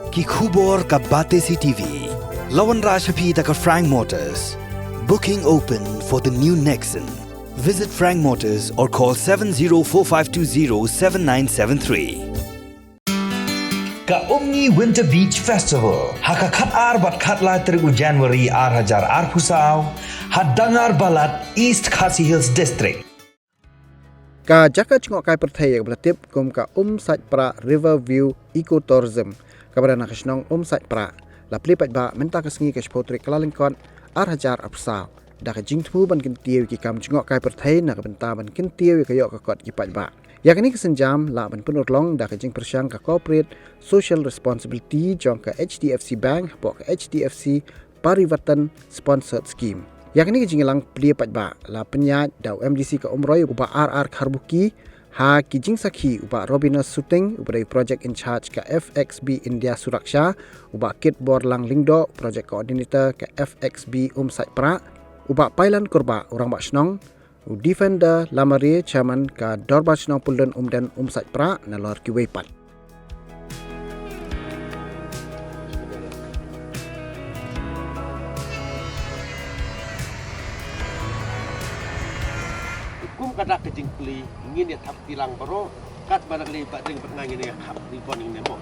Ki khubor ka bate CTV. Lawan Rashapi taka Frank Motors. Booking open for the new Nexon. Visit Frank Motors or call 7045207973. Ka Omni Winter Beach Festival. Haka kat ar bat kat la 3 January ar hajar ar pusau. Hadangar balat East Khasi Hills District. Ka jaka cengok kai perthai yang berlatip kum ka site pra River View Ecotourism. Kepada nak kesnong site pra. La plipat ba menta kesengi ke sepotri kelalingkon ar hajar ar pusau. Dah ke jing temu ban kentiau ki kam cengok kai perthai nak benta ban kentiau ke yok ke kot ki pat ba. Yang ini kesenjam la ban penur long dah ke jing persyang ke corporate social responsibility jong ke HDFC Bank pok ke HDFC Parivartan sponsored scheme. Yang ini ke jing lang plia pat ba la penyat dau MDC ke umroy uba RR Kharbuki ha ki jing sakhi uba Robina Shooting uba project in charge ke FXB India Suraksha uba Kit Bor Lang Lingdo project coordinator ke FXB site pra uba Pailan Kurba orang bak senong Defender Lamari Chairman ka Dorbach nang pulun dan site pra nalor ki weipat. Kum kata kecing peli ingin dia tap tilang baro kat barang li pak ding petngai ni hak di pon ini mo.